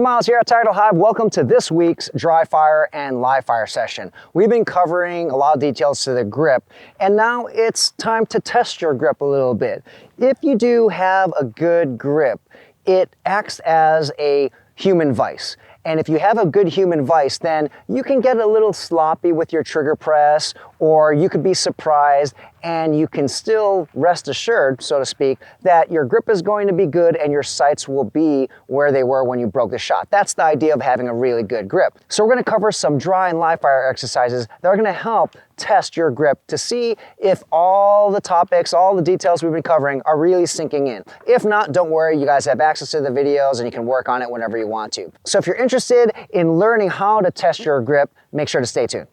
Myles here at Hyve. Welcome to this week's dry fire and live fire session. We've been covering a lot of details to the grip, and now it's time to test your grip a little bit. If you do have a good grip, it acts as a human vice. And if you have a good human vice, then you can get a little sloppy with your trigger press, or you could be surprised, and you can still rest assured, so to speak, that your grip is going to be good and your sights will be where they were when you broke the shot. That's the idea of having a really good grip. So we're going to cover some dry and live fire exercises that are going to help test your grip to see if all the topics, all the details we've been covering are really sinking in. If not, don't worry, you guys have access to the videos and you can work on it whenever you want to. So if you're interested in learning how to test your grip, make sure to stay tuned.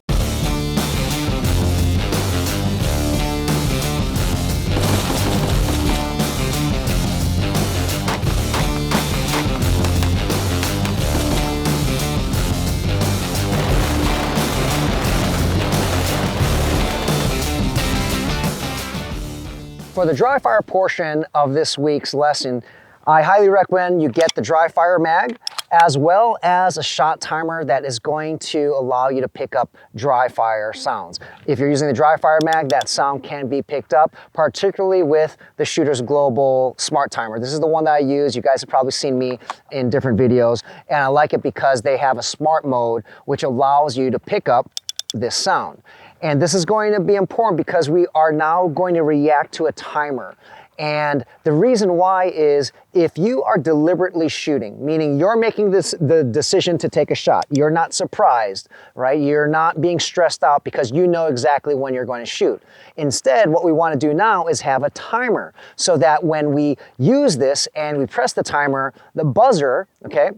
For the dry fire portion of this week's lesson, I highly recommend you get the DryFireMag as well as a shot timer that is going to allow you to pick up dry fire sounds. If you're using the DryFireMag, that sound can be picked up, particularly with the Shooter's Global Smart Timer. This is the one that I use. You guys have probably seen me in different videos, and I like it because they have a smart mode which allows you to pick up this sound. And this is going to be important because we are now going to react to a timer. And the reason why is if you are deliberately shooting, meaning you're making the decision to take a shot, you're not surprised, right? You're not being stressed out because you know exactly when you're going to shoot. Instead, what we want to do now is have a timer so that when we use this and we press the timer, the buzzer, okay,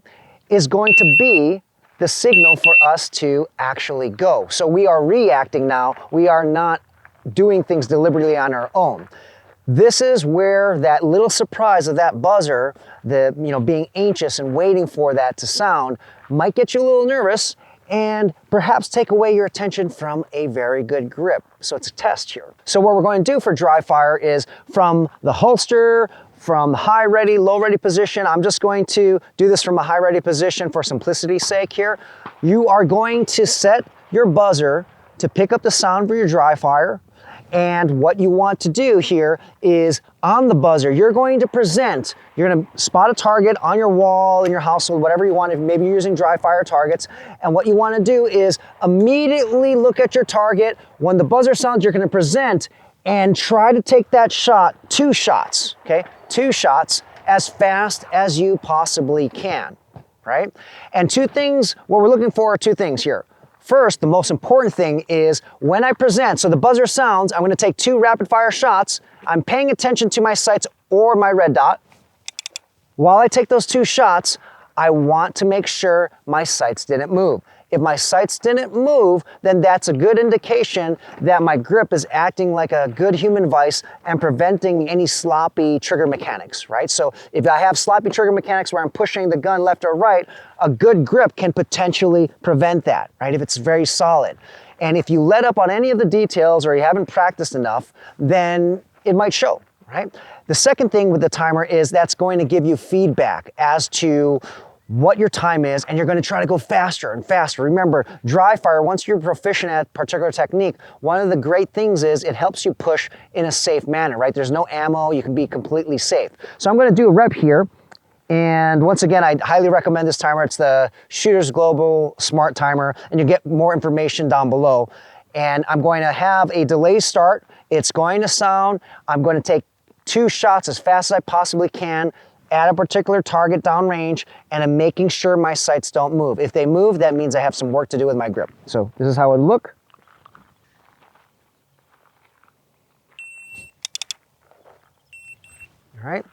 is going to be the signal for us to actually go. So we are reacting now. We are not doing things deliberately on our own. This is where that little surprise of that buzzer, being anxious and waiting for that to sound, might get you a little nervous and perhaps take away your attention from a very good grip. So it's a test here. So what we're going to do for dry fire is from the holster, from the high ready, low ready position. I'm just going to do this from a high ready position for simplicity's sake here. You are going to set your buzzer to pick up the sound for your dry fire. And what you want to do here is on the buzzer, you're going to spot a target on your wall, in your household, whatever you want. If maybe you're using dry fire targets. And what you want to do is immediately look at your target. When the buzzer sounds, you're going to present and try to take that shot, 2 shots, okay? 2 shots as fast as you possibly can, right? And 2 things, what we're looking for are 2 things here. First, the most important thing is when I present, so the buzzer sounds, I'm gonna take 2 rapid fire shots. I'm paying attention to my sights or my red dot. While I take those 2 shots, I want to make sure my sights didn't move. If my sights didn't move, then that's a good indication that my grip is acting like a good human vice and preventing any sloppy trigger mechanics, right? So if I have sloppy trigger mechanics where I'm pushing the gun left or right, a good grip can potentially prevent that, right? If it's very solid. And if you let up on any of the details or you haven't practiced enough, then it might show, right? The second thing with the timer is that's going to give you feedback as to what your time is, and you're going to try to go faster and faster. Remember, dry fire, once you're proficient at a particular technique, one of the great things is it helps you push in a safe manner, right? There's no ammo, you can be completely safe. So I'm going to do a rep here, and once again, I highly recommend this timer. It's the Shooter's Global Smart Timer, and you get more information down below. And I'm going to have a delay start. It's going to sound. I'm going to take 2 shots as fast as I possibly can at a particular target downrange, and I'm making sure my sights don't move. If they move, that means I have some work to do with my grip. So this is how it would look. All right.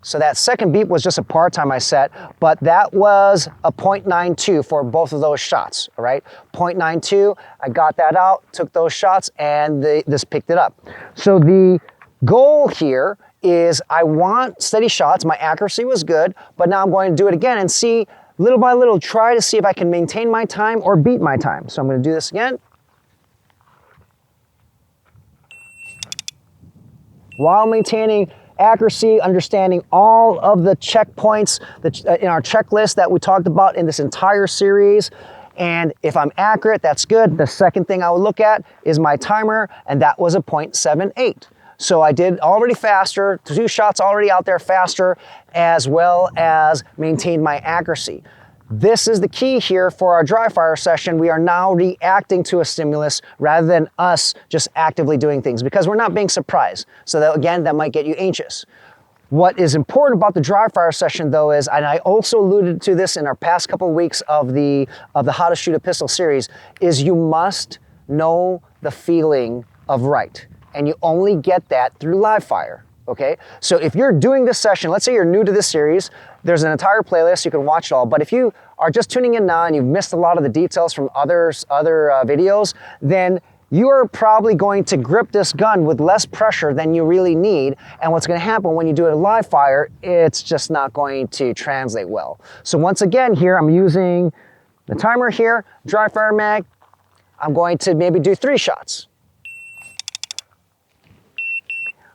So that second beep was just a par time I set, but that was a 0.92 for both of those shots, all right? 0.92, I got that out, took those shots, and this picked it up. So the goal here is I want steady shots. My accuracy was good, but now I'm going to do it again and see little by little, try to see if I can maintain my time or beat my time. So I'm going to do this again. While maintaining accuracy, understanding all of the checkpoints in our checklist that we talked about in this entire series. And if I'm accurate, that's good. The second thing I would look at is my timer, and that was a 0.78. So I did already faster, 2 shots already out there faster, as well as maintained my accuracy. This is the key here for our dry fire session. We are now reacting to a stimulus rather than us just actively doing things, because we're not being surprised. So that, again, that might get you anxious. What is important about the dry fire session though is, and I also alluded to this in our past couple of weeks of the How to Shoot a Pistol series, is you must know the feeling of right. And you only get that through live fire. Okay, so if you're doing this session, let's say you're new to this series, there's an entire playlist, you can watch it all. But if you are just tuning in now and you've missed a lot of the details from other videos, then you are probably going to grip this gun with less pressure than you really need. And what's going to happen when you do it at live fire, it's just not going to translate well. So once again here, I'm using the timer here, DryFireMag. I'm going to maybe do 3 shots.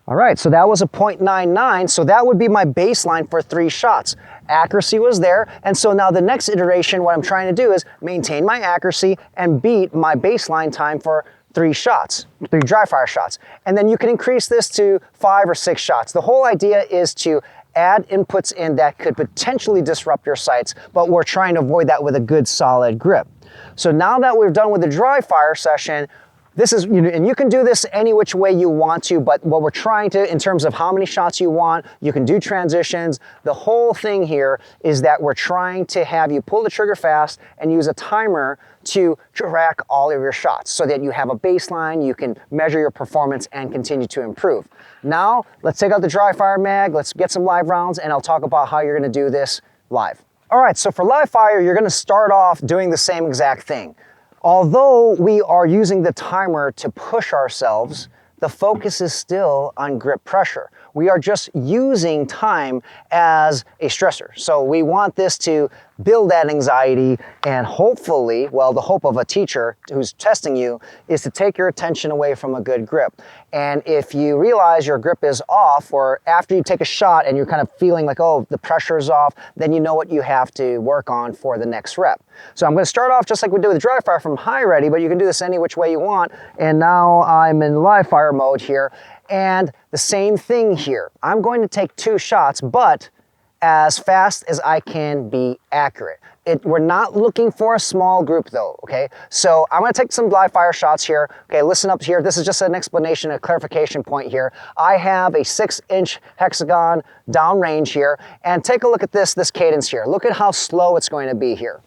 All right, so that was a 0.99, so that would be my baseline for 3 shots. Accuracy was there, and so now the next iteration, what I'm trying to do is maintain my accuracy and beat my baseline time for 3 shots, 3 dry fire shots. And then you can increase this to 5 or 6 shots. The whole idea is to add inputs in that could potentially disrupt your sights, but we're trying to avoid that with a good solid grip. So now that we're done with the dry fire session, this is, and you can do this any which way you want to, but what we're trying to, in terms of how many shots you want, you can do transitions. The whole thing here is that we're trying to have you pull the trigger fast and use a timer to track all of your shots so that you have a baseline, you can measure your performance and continue to improve. Now, let's take out the dry fire mag, let's get some live rounds, and I'll talk about how you're gonna do this live. All right, so for live fire, you're gonna start off doing the same exact thing. Although we are using the timer to push ourselves, the focus is still on grip pressure. We are just using time as a stressor. So we want this to build that anxiety, and hopefully, well, the hope of a teacher who's testing you is to take your attention away from a good grip. And if you realize your grip is off, or after you take a shot and you're kind of feeling like, oh, the pressure is off, then you know what you have to work on for the next rep. So I'm going to start off just like we did with dry fire from high ready, but you can do this any which way you want. And now I'm in live fire mode here. And the same thing here. I'm going to take 2 shots, but as fast as I can be accurate. We're not looking for a small group though, okay? So I'm gonna take some live fire shots here. Okay, listen up here. This is just an explanation, a clarification point here. I have a 6-inch hexagon downrange here, and take a look at this cadence here. Look at how slow it's going to be here.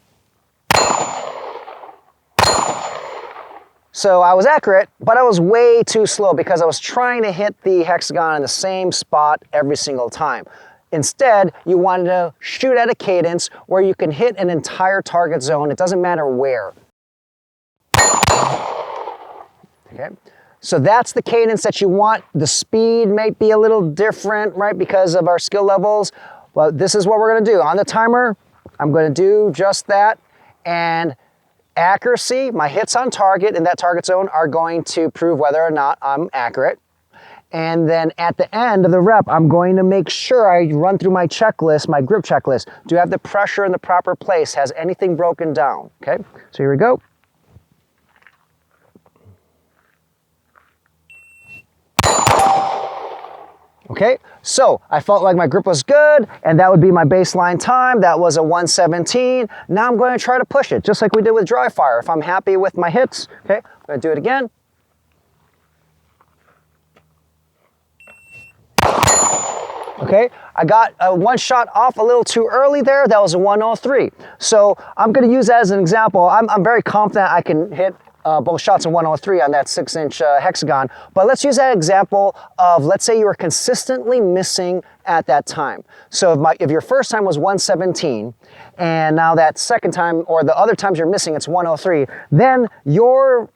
So I was accurate, but I was way too slow because I was trying to hit the hexagon in the same spot every single time. Instead, you wanted to shoot at a cadence where you can hit an entire target zone. It doesn't matter where. Okay, so that's the cadence that you want. The speed might be a little different, right, because of our skill levels. Well, this is what we're gonna do. On the timer, I'm gonna do just that. And accuracy, my hits on target in that target zone are going to prove whether or not I'm accurate. And then at the end of the rep, I'm going to make sure I run through my checklist, my grip checklist. Do I have the pressure in the proper place? Has anything broken down? Okay, so here we go. Okay, so I felt like my grip was good, and that would be my baseline time. That was a 117. Now I'm going to try to push it, just like we did with dry fire. If I'm happy with my hits, okay, I'm going to do it again. Okay, I got one shot off a little too early there. That was a 103. So I'm going to use that as an example. I'm very confident I can hit both shots in 103 on that 6-inch hexagon. But let's use that example of, let's say you were consistently missing at that time. So if your first time was 117, and now that second time, or the other times you're missing, it's 103, then your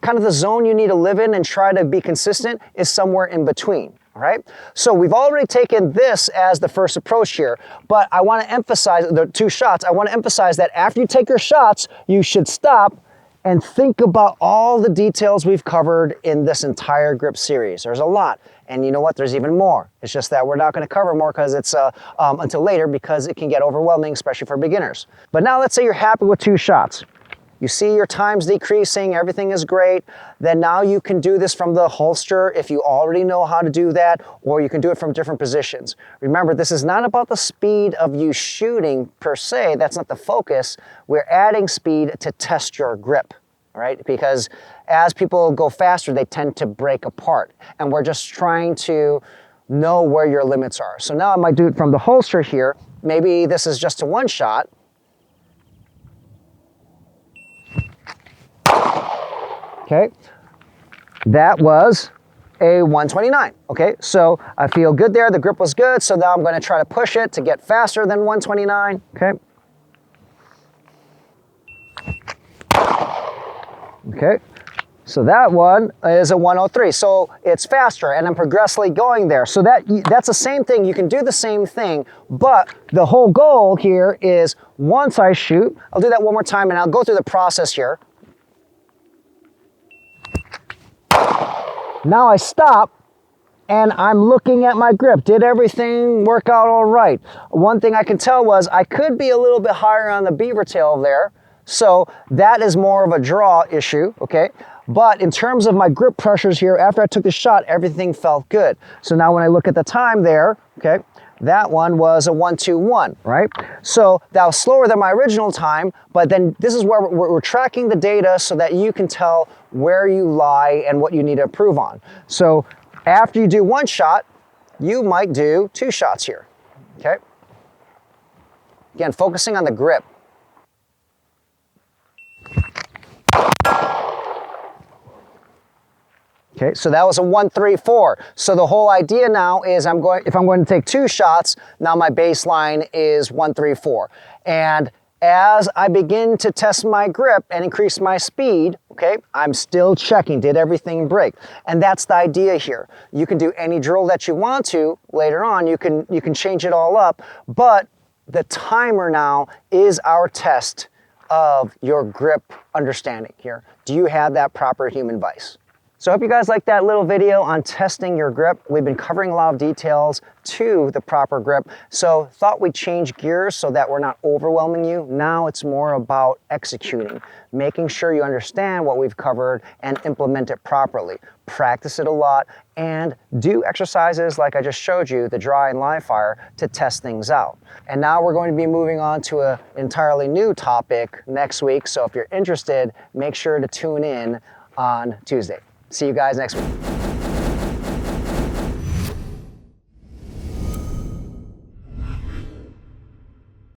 kind of the zone you need to live in and try to be consistent is somewhere in between. All right, so we've already taken this as the first approach here, but I want to emphasize the 2 shots. I want to emphasize that after you take your shots, you should stop and think about all the details we've covered in this entire grip series. There's a lot. And you know what? There's even more. It's just that we're not going to cover more because it's until later, because it can get overwhelming, especially for beginners. But now let's say you're happy with 2 shots. You see your times decreasing, everything is great. Then now you can do this from the holster if you already know how to do that, or you can do it from different positions. Remember, this is not about the speed of you shooting per se. That's not the focus. We're adding speed to test your grip, right? Because as people go faster, they tend to break apart. And we're just trying to know where your limits are. So now I might do it from the holster here. Maybe this is just a 1 shot. Okay, that was a 129. Okay, so I feel good there. The grip was good. So now I'm going to try to push it to get faster than 129. Okay. Okay, so that one is a 103. So it's faster, and I'm progressively going there. So that's the same thing. You can do the same thing, but the whole goal here is once I shoot, I'll do that one more time, and I'll go through the process here. Now I stop and I'm looking at my grip. Did everything work out all right? One thing I can tell was I could be a little bit higher on the beaver tail there. So that is more of a draw issue, okay? But in terms of my grip pressures here, after I took the shot, everything felt good. So now when I look at the time there, okay, that one was a 121, right? So that was slower than my original time, but then this is where we're tracking the data so that you can tell where you lie and what you need to improve on. So after you do 1 shot, you might do 2 shots here, okay? Again, focusing on the grip. Okay, so that was a 134. So the whole idea now is if I'm going to take 2 shots, now my baseline is 134. And as I begin to test my grip and increase my speed, okay, I'm still checking, did everything break? And that's the idea here. You can do any drill that you want to later on. You can change it all up, but the timer now is our test of your grip understanding here. Do you have that proper human vice? So I hope you guys liked that little video on testing your grip. We've been covering a lot of details to the proper grip. So thought we'd change gears so that we're not overwhelming you. Now it's more about executing, making sure you understand what we've covered and implement it properly. Practice it a lot and do exercises like I just showed you, the dry and live fire, to test things out. And now we're going to be moving on to an entirely new topic next week. So if you're interested, make sure to tune in on Tuesday. See you guys next week.